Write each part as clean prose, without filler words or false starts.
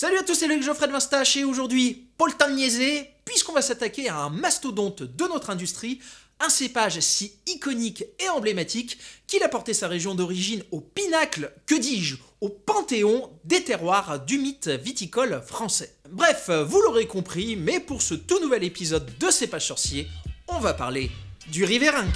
Salut à tous, c'est Luc Geoffrey de Vinstache et aujourd'hui, pas le temps de niaiser, puisqu'on va s'attaquer à un mastodonte de notre industrie, un cépage si iconique et emblématique qu'il a porté sa région d'origine au pinacle, que dis-je, au panthéon des terroirs du mythe viticole français. Bref, vous l'aurez compris, mais pour ce tout nouvel épisode de Cépage Sorcier, on va parler du Ribérenc.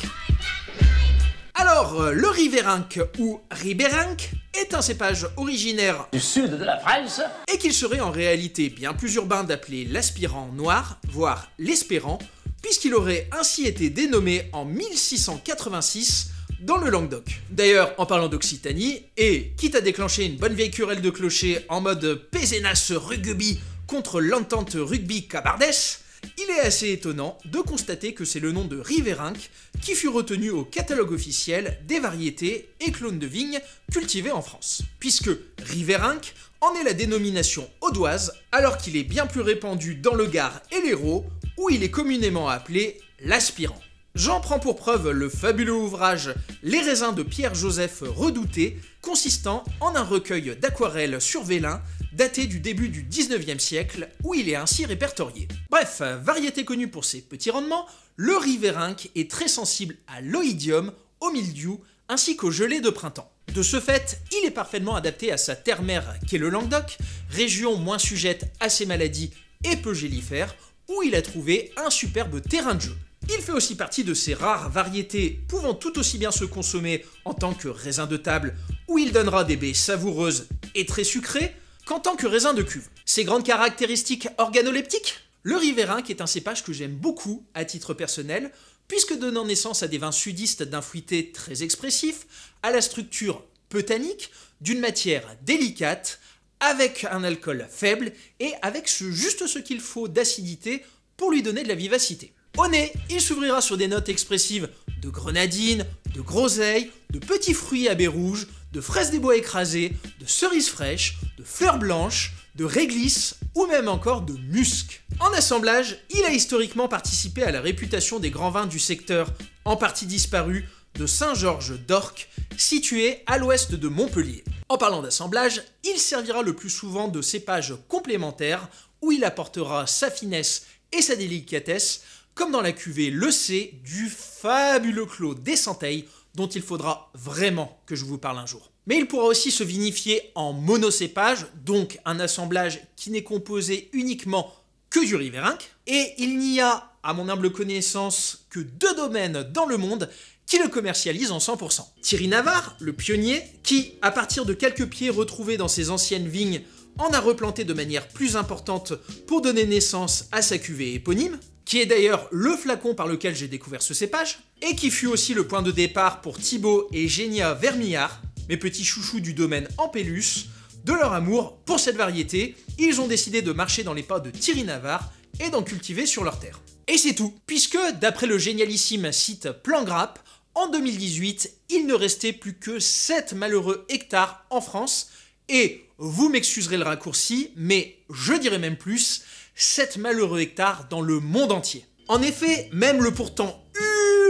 Alors, le Ribérenc ou Ribérenc est un cépage originaire du sud de la France et qu'il serait en réalité bien plus urbain d'appeler l'aspirant noir, voire l'espérant, puisqu'il aurait ainsi été dénommé en 1686 dans le Languedoc. D'ailleurs, en parlant d'Occitanie, et quitte à déclencher une bonne vieille querelle de clocher en mode Pézenas rugby contre l'entente rugby cabardès, il est assez étonnant de constater que c'est le nom de Ribérenc qui fut retenu au catalogue officiel des variétés et clones de vignes cultivées en France, puisque Ribérenc en est la dénomination audoise, alors qu'il est bien plus répandu dans le Gard et l'Hérault, où il est communément appelé l'aspirant. J'en prends pour preuve le fabuleux ouvrage Les raisins de Pierre-Joseph Redouté, consistant en un recueil d'aquarelles sur vélin daté du début du 19e siècle, où il est ainsi répertorié. Bref, variété connue pour ses petits rendements, le Ribérenc est très sensible à l'oïdium, au mildiou, ainsi qu'aux gelées de printemps. De ce fait, il est parfaitement adapté à sa terre-mère qu'est le Languedoc, région moins sujette à ces maladies et peu gélifère, où il a trouvé un superbe terrain de jeu. Il fait aussi partie de ces rares variétés pouvant tout aussi bien se consommer en tant que raisin de table, où il donnera des baies savoureuses et très sucrées, qu'en tant que raisin de cuve. Ses grandes caractéristiques organoleptiques ? Le Ribérenc est un cépage que j'aime beaucoup à titre personnel, puisque donnant naissance à des vins sudistes d'un fruité très expressif, à la structure peu tannique, d'une matière délicate, avec un alcool faible et avec juste ce qu'il faut d'acidité pour lui donner de la vivacité. Au nez, il s'ouvrira sur des notes expressives de grenadine, de groseille, de petits fruits à baies rouges, de fraises des bois écrasées, de cerises fraîches, de fleurs blanches, de réglisse ou même encore de musc. En assemblage, il a historiquement participé à la réputation des grands vins du secteur, en partie disparu, de Saint-Georges d'Orc, situé à l'ouest de Montpellier. En parlant d'assemblage, il servira le plus souvent de cépage complémentaire, où il apportera sa finesse et sa délicatesse, comme dans la cuvée Le C du fabuleux Clos des Centeilles, dont il faudra vraiment que je vous parle un jour. Mais il pourra aussi se vinifier en monocépage, donc un assemblage qui n'est composé uniquement que du Ribérenc, et il n'y a, à mon humble connaissance, que 2 domaines dans le monde qui le commercialisent en 100%. Thierry Navarre, le pionnier, qui, à partir de quelques pieds retrouvés dans ses anciennes vignes, en a replanté de manière plus importante pour donner naissance à sa cuvée éponyme, qui est d'ailleurs le flacon par lequel j'ai découvert ce cépage, et qui fut aussi le point de départ pour Thibaut et Génia Vermillard, mes petits chouchous du domaine Ampélus. De leur amour pour cette variété, ils ont décidé de marcher dans les pas de Thierry Navarre et d'en cultiver sur leur terre. Et c'est tout, puisque d'après le génialissime site Plangrappe, en 2018, il ne restait plus que 7 malheureux hectares en France, et vous m'excuserez le raccourci, mais je dirais même plus, 7 malheureux hectares dans le monde entier. En effet, même le pourtant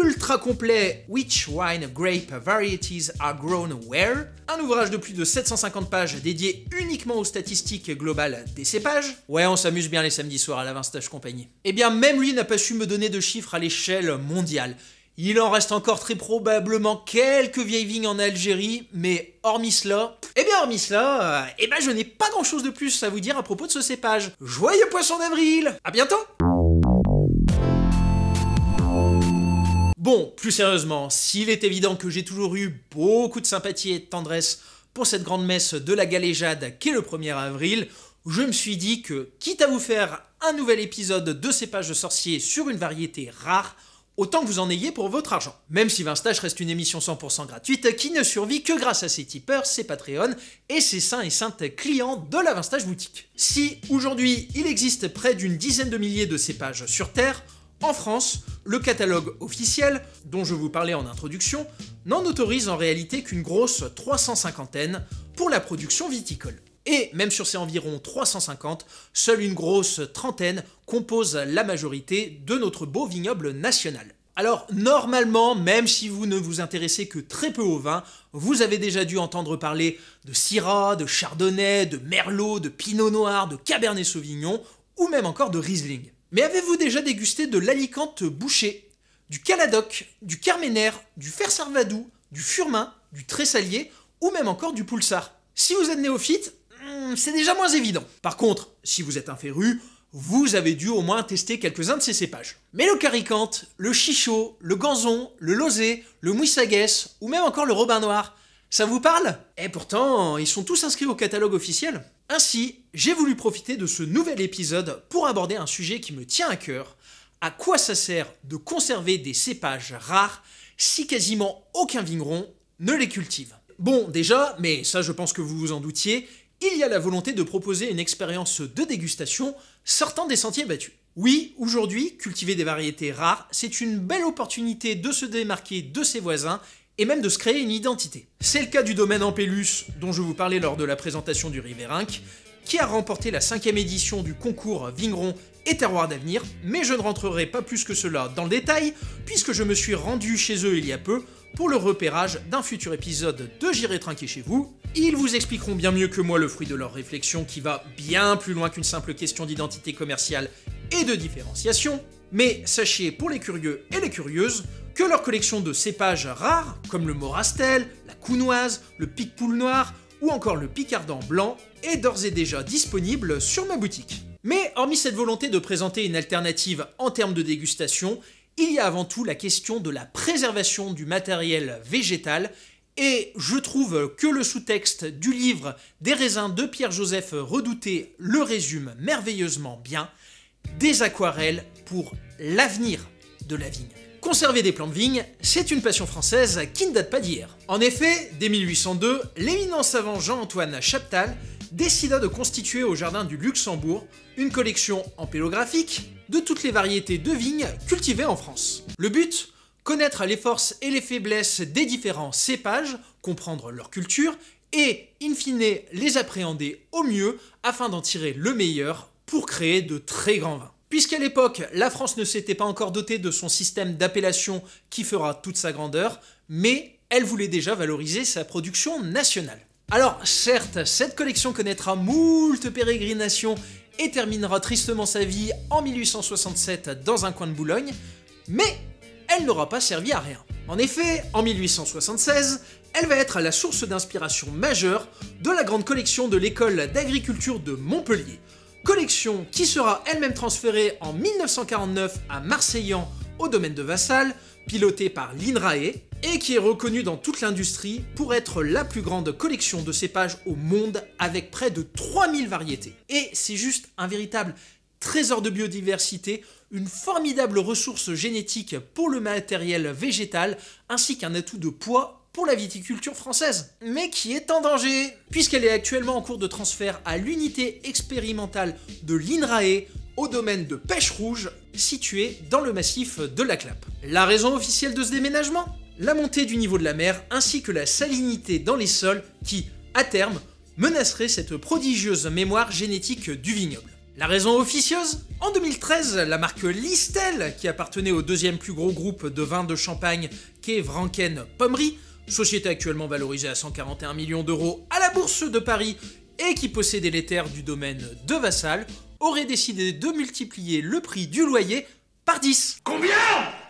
ultra complet Which Wine Grape Varieties Are Grown Where, un ouvrage de plus de 750 pages dédié uniquement aux statistiques globales des cépages, ouais, on s'amuse bien les samedis soirs à la Vinstache Compagnie, eh bien même lui n'a pas su me donner de chiffres à l'échelle mondiale. Il en reste encore très probablement quelques vieilles vignes en Algérie, mais hormis cela, je n'ai pas grand chose de plus à vous dire à propos de ce cépage. Joyeux poisson d'avril! À bientôt! Bon, plus sérieusement, s'il est évident que j'ai toujours eu beaucoup de sympathie et de tendresse pour cette grande messe de la galéjade qu'est le 1er avril, je me suis dit que, quitte à vous faire un nouvel épisode de Cépage sorcier sur une variété rare, autant que vous en ayez pour votre argent. Même si Vinstache reste une émission 100% gratuite qui ne survit que grâce à ses tipeurs, ses Patreons et ses saints et saintes clients de la Vinstache boutique. Si aujourd'hui il existe près d'une dizaine de milliers de cépages sur Terre, en France, le catalogue officiel, dont je vous parlais en introduction, n'en autorise en réalité qu'une grosse 350aine pour la production viticole. Et même sur ces environ 350, seule une grosse trentaine compose la majorité de notre beau vignoble national. Alors normalement, même si vous ne vous intéressez que très peu au vin, vous avez déjà dû entendre parler de Syrah, de Chardonnay, de Merlot, de Pinot Noir, de Cabernet Sauvignon ou même encore de Riesling. Mais avez-vous déjà dégusté de l'Alicante Bouschet, du Caladoc, du Carmenère, du Fers-Sarvadou, du Furmin, du Tressalier ou même encore du Poulsard? Si vous êtes néophyte, c'est déjà moins évident. Par contre, si vous êtes un féru, vous avez dû au moins tester quelques-uns de ces cépages. Mais le Caricante, le Chichot, le Ganzon, le Lozé, le Mouissaguès ou même encore le Robin Noir, ça vous parle? Et pourtant, ils sont tous inscrits au catalogue officiel. Ainsi, j'ai voulu profiter de ce nouvel épisode pour aborder un sujet qui me tient à cœur. À quoi ça sert de conserver des cépages rares si quasiment aucun vigneron ne les cultive? Bon, déjà, mais ça je pense que vous vous en doutiez, il y a la volonté de proposer une expérience de dégustation sortant des sentiers battus. Oui, aujourd'hui, cultiver des variétés rares, c'est une belle opportunité de se démarquer de ses voisins et même de se créer une identité. C'est le cas du domaine Ampélus, dont je vous parlais lors de la présentation du Riverinck, qui a remporté la 5e édition du concours Vigneron et Terroir d'avenir, mais je ne rentrerai pas plus que cela dans le détail, puisque je me suis rendu chez eux il y a peu pour le repérage d'un futur épisode de J'irai trinquer chez vous. Ils vous expliqueront bien mieux que moi le fruit de leur réflexion qui va bien plus loin qu'une simple question d'identité commerciale et de différenciation. Mais sachez pour les curieux et les curieuses que leur collection de cépages rares, comme le Morastel, la Counoise, le Picpoul noir ou encore le Picardant blanc, est d'ores et déjà disponible sur ma boutique. Mais hormis cette volonté de présenter une alternative en termes de dégustation, il y a avant tout la question de la préservation du matériel végétal, et je trouve que le sous-texte du livre des raisins de Pierre-Joseph Redouté le résume merveilleusement bien, des aquarelles pour l'avenir de la vigne. Conserver des plants de vigne, c'est une passion française qui ne date pas d'hier. En effet, dès 1802, l'éminent savant Jean-Antoine Chaptal décida de constituer au jardin du Luxembourg une collection ampélographique de toutes les variétés de vignes cultivées en France. Le but ? Connaître les forces et les faiblesses des différents cépages, comprendre leur culture et, in fine, les appréhender au mieux afin d'en tirer le meilleur pour créer de très grands vins. Puisqu'à l'époque, la France ne s'était pas encore dotée de son système d'appellation qui fera toute sa grandeur, mais elle voulait déjà valoriser sa production nationale. Alors certes, cette collection connaîtra moult pérégrinations et terminera tristement sa vie en 1867 dans un coin de Boulogne, mais elle n'aura pas servi à rien. En effet, en 1876, elle va être la source d'inspiration majeure de la grande collection de l'école d'agriculture de Montpellier, collection qui sera elle-même transférée en 1949 à Marseillan au domaine de Vassal, pilotée par l'INRAE, et qui est reconnue dans toute l'industrie pour être la plus grande collection de cépages au monde avec près de 3000 variétés. Et c'est juste un véritable trésor de biodiversité, une formidable ressource génétique pour le matériel végétal, ainsi qu'un atout de poids pour la viticulture française, mais qui est en danger, puisqu'elle est actuellement en cours de transfert à l'unité expérimentale de l'INRAE au domaine de Pêche Rouge, situé dans le massif de la Clappe. La raison officielle de ce déménagement ? La montée du niveau de la mer, ainsi que la salinité dans les sols qui, à terme, menacerait cette prodigieuse mémoire génétique du vignoble. La raison officieuse ? En 2013, la marque Listel, qui appartenait au deuxième plus gros groupe de vins de Champagne qu'est Vranken Pommery, société actuellement valorisée à 141 millions d'euros à la bourse de Paris et qui possédait les terres du domaine de Vassal, aurait décidé de multiplier le prix du loyer par 10. Combien ?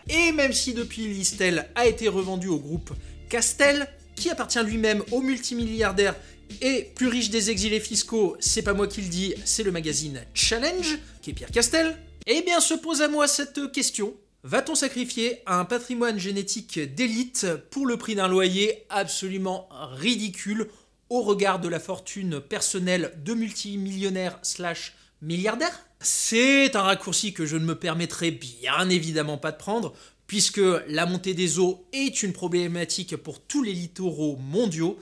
Et même si depuis Listel a été revendu au groupe Castel, qui appartient lui-même au multimilliardaire et plus riche des exilés fiscaux, c'est pas moi qui le dis, c'est le magazine Challenge, qui est Pierre Castel, eh bien se pose à moi cette question. Va-t-on sacrifier un patrimoine génétique d'élite pour le prix d'un loyer absolument ridicule au regard de la fortune personnelle de multimillionnaires / milliardaires ? C'est un raccourci que je ne me permettrai bien évidemment pas de prendre, puisque la montée des eaux est une problématique pour tous les littoraux mondiaux,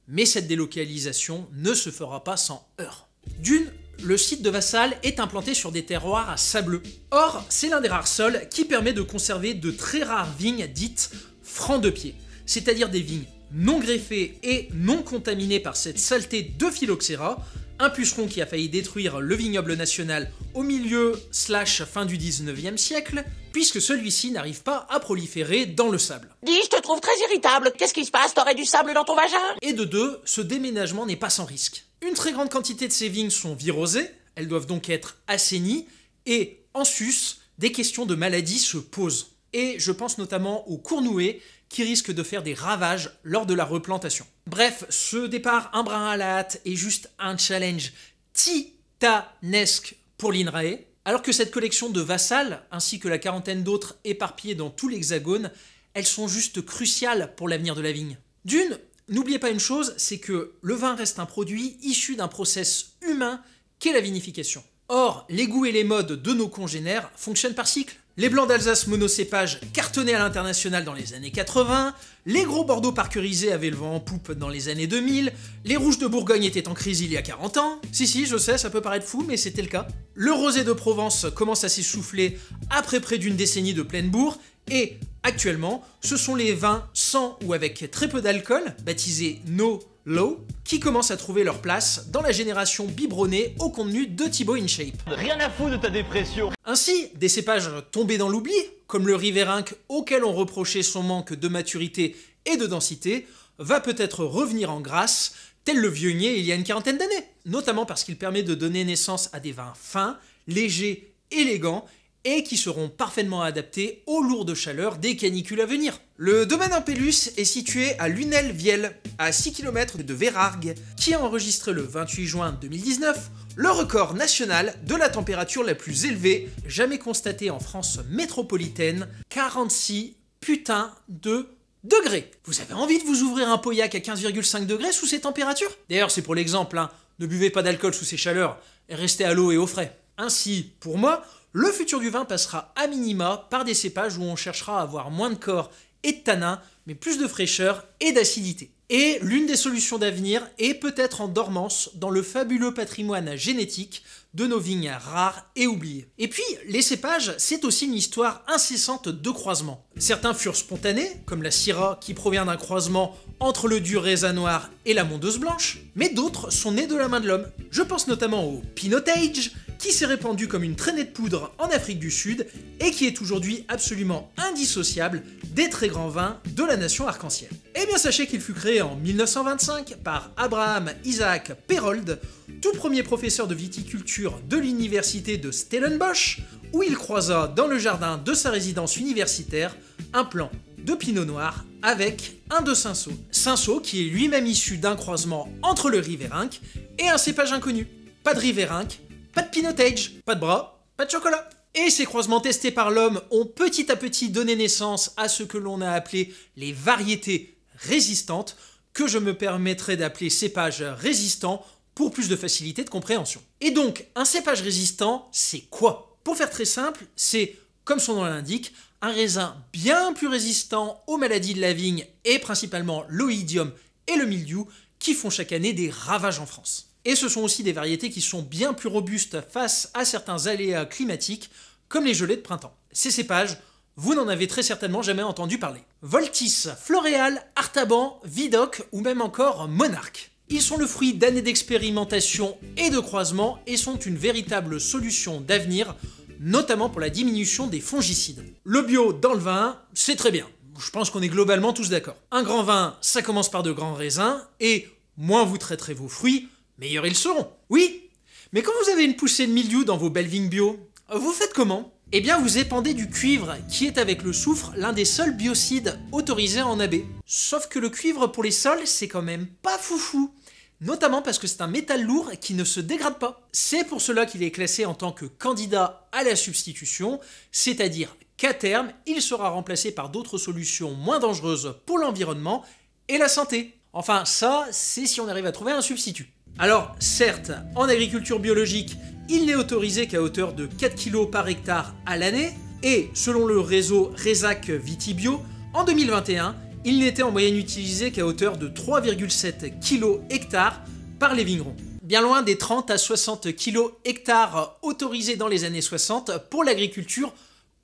mais cette délocalisation ne se fera pas sans heurts. D'une, le site de Vassal est implanté sur des terroirs sableux. Or, c'est l'un des rares sols qui permet de conserver de très rares vignes dites francs de pied, c'est-à-dire des vignes non greffées et non contaminées par cette saleté de phylloxéra, Un puceron qui a failli détruire le vignoble national au milieu/fin du 19e siècle, puisque celui-ci n'arrive pas à proliférer dans le sable. Dis, je te trouve très irritable. Qu'est-ce qui se passe? T'aurais du sable dans ton vagin? Et de deux, ce déménagement n'est pas sans risque. Une très grande quantité de ces vignes sont virosées, elles doivent donc être assainies, et en sus, des questions de maladies se posent. Et je pense notamment aux cournouets qui risquent de faire des ravages lors de la replantation. Bref, ce départ un brin à la hâte est juste un challenge titanesque pour l'INRAE, alors que cette collection de vassales, ainsi que la quarantaine d'autres éparpillées dans tout l'Hexagone, elles sont juste cruciales pour l'avenir de la vigne. D'une, n'oubliez pas une chose, c'est que le vin reste un produit issu d'un process humain qu'est la vinification. Or, les goûts et les modes de nos congénères fonctionnent par cycle. Les blancs d'Alsace monocépages cartonnaient à l'international dans les années 80, les gros Bordeaux parcurisés avaient le vent en poupe dans les années 2000, les rouges de Bourgogne étaient en crise il y a 40 ans. Si, je sais, ça peut paraître fou, mais c'était le cas. Le rosé de Provence commence à s'essouffler après près d'une décennie de pleine bourre, et actuellement, ce sont les vins sans ou avec très peu d'alcool, baptisés No Low, qui commencent à trouver leur place dans la génération biberonnée au contenu de Thibaut InShape. Rien à foutre de ta dépression. Ainsi, des cépages tombés dans l'oubli, comme le Riverinck auquel on reprochait son manque de maturité et de densité, va peut-être revenir en grâce, tel le Viognier il y a une quarantaine d'années, notamment parce qu'il permet de donner naissance à des vins fins, légers, élégants, et qui seront parfaitement adaptés aux lourdes chaleurs des canicules à venir. Le domaine Ampélus est situé à Lunel-Viel, à 6 km de Vérargues, qui a enregistré le 28 juin 2019 le record national de la température la plus élevée jamais constatée en France métropolitaine, 46 putains de degrés. Vous avez envie de vous ouvrir un Pauillac à 15,5 degrés sous ces températures? D'ailleurs, c'est pour l'exemple, hein, ne buvez pas d'alcool sous ces chaleurs et restez à l'eau et au frais. Ainsi, pour moi, le futur du vin passera à minima par des cépages où on cherchera à avoir moins de corps et de tanins, mais plus de fraîcheur et d'acidité. Et l'une des solutions d'avenir est peut-être en dormance dans le fabuleux patrimoine génétique de nos vignes rares et oubliées. Et puis, les cépages, c'est aussi une histoire incessante de croisement. Certains furent spontanés, comme la Syrah qui provient d'un croisement entre le dur raisin noir et la mondeuse blanche, mais d'autres sont nés de la main de l'homme. Je pense notamment au Pinotage, qui s'est répandu comme une traînée de poudre en Afrique du Sud et qui est aujourd'hui absolument indissociable des très grands vins de la nation arc-en-ciel. Eh bien sachez qu'il fut créé en 1925 par Abraham Isaac Perold, tout premier professeur de viticulture de l'université de Stellenbosch, où il croisa dans le jardin de sa résidence universitaire un plant de pinot noir avec un de cinsault. Cinsault qui est lui-même issu d'un croisement entre le Riverinck et un cépage inconnu. Pas de Riverinck, pas de Pinotage, pas de bras, pas de chocolat. Et ces croisements testés par l'homme ont petit à petit donné naissance à ce que l'on a appelé les variétés résistantes, que je me permettrai d'appeler cépages résistants pour plus de facilité de compréhension. Et donc, un cépage résistant, c'est quoi? Pour faire très simple, c'est, comme son nom l'indique, un raisin bien plus résistant aux maladies de la vigne et principalement l'oïdium et le mildiou qui font chaque année des ravages en France. Et ce sont aussi des variétés qui sont bien plus robustes face à certains aléas climatiques, comme les gelées de printemps. Ces cépages, vous n'en avez très certainement jamais entendu parler. Voltis, Floréal, Artaban, Vidocq ou même encore Monarque. Ils sont le fruit d'années d'expérimentation et de croisement et sont une véritable solution d'avenir, notamment pour la diminution des fongicides. Le bio dans le vin, c'est très bien. Je pense qu'on est globalement tous d'accord. Un grand vin, ça commence par de grands raisins, et moins vous traiterez vos fruits, meilleurs ils seront. Oui, mais quand vous avez une poussée de mildiou dans vos belles vignes bio, vous faites comment? Eh bien vous épandez du cuivre, qui est avec le soufre l'un des seuls biocides autorisés en AB. Sauf que le cuivre pour les sols, c'est quand même pas foufou. Notamment parce que c'est un métal lourd qui ne se dégrade pas. C'est pour cela qu'il est classé en tant que candidat à la substitution, c'est-à-dire qu'à terme, il sera remplacé par d'autres solutions moins dangereuses pour l'environnement et la santé. Enfin ça, c'est si on arrive à trouver un substitut. Alors certes, en agriculture biologique, il n'est autorisé qu'à hauteur de 4 kg par hectare à l'année, et selon le réseau Résac Vitibio, en 2021, il n'était en moyenne utilisé qu'à hauteur de 3,7 kg hectare par les vignerons. Bien loin des 30 à 60 kg hectare autorisés dans les années 60 pour l'agriculture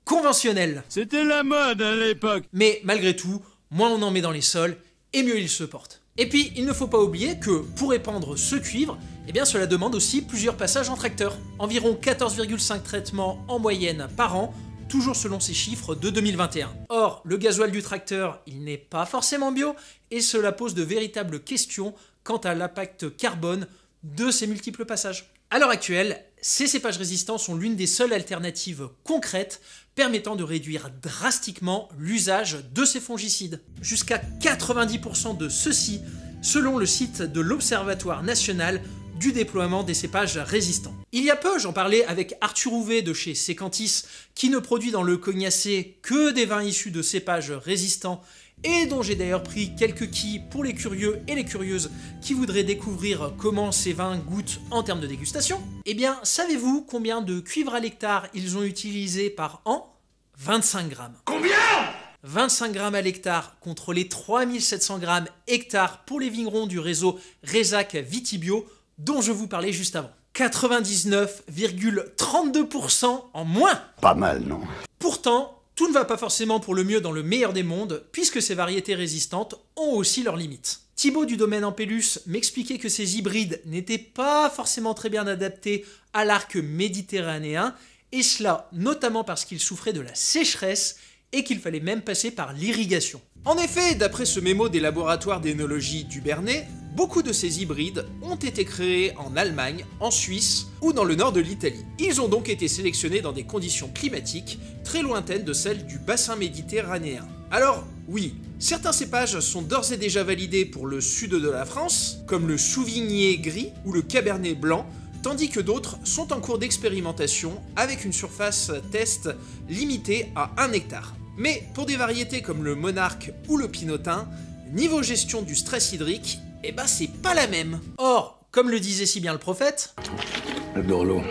conventionnelle. C'était la mode à l'époque. Mais malgré tout, moins on en met dans les sols, et mieux ils se portent. Et puis, il ne faut pas oublier que pour épandre ce cuivre, Eh bien cela demande aussi plusieurs passages en tracteur. Environ 14,5 traitements en moyenne par an, toujours selon ces chiffres de 2021. Or, le gasoil du tracteur, il n'est pas forcément bio, et cela pose de véritables questions quant à l'impact carbone de ces multiples passages. À l'heure actuelle, ces cépages résistants sont l'une des seules alternatives concrètes permettant de réduire drastiquement l'usage de ces fongicides. Jusqu'à 90% de ceux-ci, selon le site de l'Observatoire national du déploiement des cépages résistants. Il y a peu, j'en parlais avec Arthur Houvet de chez Secantis, qui ne produit dans le Cognacé que des vins issus de cépages résistants et dont j'ai d'ailleurs pris quelques quilles pour les curieux et les curieuses qui voudraient découvrir comment ces vins goûtent en termes de dégustation. Eh bien, savez-vous combien de cuivre à l'hectare ils ont utilisé par an ? 25 grammes. Combien ? 25 grammes à l'hectare contre les 3700 grammes hectare pour les vignerons du réseau Rézac Vitibio dont je vous parlais juste avant. 99,32% en moins. Pas mal, non ? Pourtant, tout ne va pas forcément pour le mieux dans le meilleur des mondes, puisque ces variétés résistantes ont aussi leurs limites. Thibaut du domaine Ampélus m'expliquait que ces hybrides n'étaient pas forcément très bien adaptés à l'arc méditerranéen, et cela notamment parce qu'ils souffraient de la sécheresse et qu'il fallait même passer par l'irrigation. En effet, d'après ce mémo des laboratoires d'énologie du Bernet, beaucoup de ces hybrides ont été créés en Allemagne, en Suisse ou dans le nord de l'Italie. Ils ont donc été sélectionnés dans des conditions climatiques très lointaines de celles du bassin méditerranéen. Alors, oui, certains cépages sont d'ores et déjà validés pour le sud de la France, comme le Souvigné gris ou le Cabernet blanc, tandis que d'autres sont en cours d'expérimentation avec une surface test limitée à 1 hectare. Mais pour des variétés comme le Monarque ou le Pinotin, niveau gestion du stress hydrique, eh ben c'est pas la même. Or, comme le disait si bien le prophète, Le Dorlo,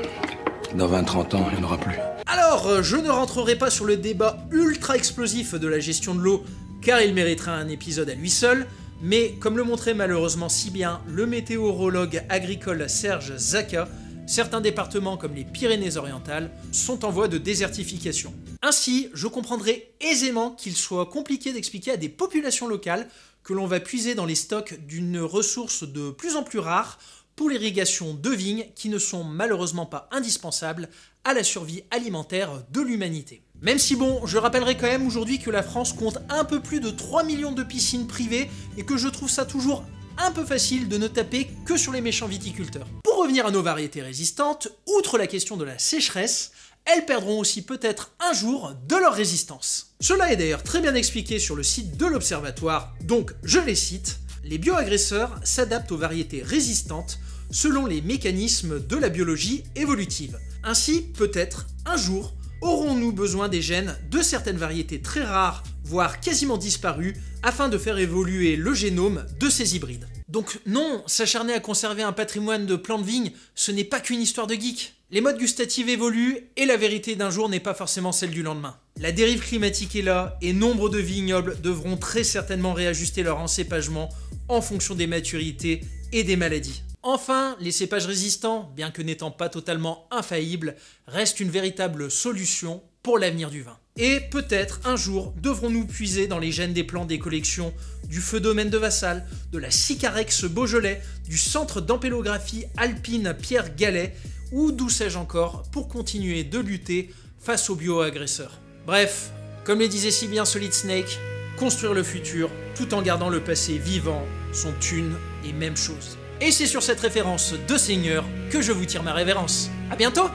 dans 20-30 ans, il n'y en aura plus. alors je ne rentrerai pas sur le débat ultra explosif de la gestion de l'eau, car il mériterait un épisode à lui seul, mais comme le montrait malheureusement si bien le météorologue agricole Serge Zaka, certains départements comme les Pyrénées-Orientales sont en voie de désertification. Ainsi, je comprendrais aisément qu'il soit compliqué d'expliquer à des populations locales que l'on va puiser dans les stocks d'une ressource de plus en plus rare pour l'irrigation de vignes qui ne sont malheureusement pas indispensables à la survie alimentaire de l'humanité. Même si bon, je rappellerai quand même aujourd'hui que la France compte un peu plus de 3 millions de piscines privées et que je trouve ça toujours un peu facile de ne taper que sur les méchants viticulteurs. Pour revenir à nos variétés résistantes, outre la question de la sécheresse, elles perdront aussi peut-être un jour de leur résistance. Cela est d'ailleurs très bien expliqué sur le site de l'Observatoire, donc je les cite. Les bioagresseurs s'adaptent aux variétés résistantes selon les mécanismes de la biologie évolutive. Ainsi, peut-être, un jour, aurons-nous besoin des gènes de certaines variétés très rares, voire quasiment disparues, afin de faire évoluer le génome de ces hybrides. Donc non, s'acharner à conserver un patrimoine de plantes vignes, ce n'est pas qu'une histoire de geek. Les modes gustatifs évoluent et la vérité d'un jour n'est pas forcément celle du lendemain. La dérive climatique est là et nombre de vignobles devront très certainement réajuster leur encépagement en fonction des maturités et des maladies. Enfin, les cépages résistants, bien que n'étant pas totalement infaillibles, restent une véritable solution pour l'avenir du vin. Et peut-être un jour devrons-nous puiser dans les gènes des plants des collections du Feu Domaine de Vassal, de la Sycarex Beaujolais, du Centre d'ampélographie alpine Pierre Gallet, ou d'où sais-je encore, pour continuer de lutter face aux bioagresseurs. Bref, comme le disait si bien Solid Snake, construire le futur tout en gardant le passé vivant sont une et même chose. Et c'est sur cette référence de seigneur que je vous tire ma révérence. À bientôt!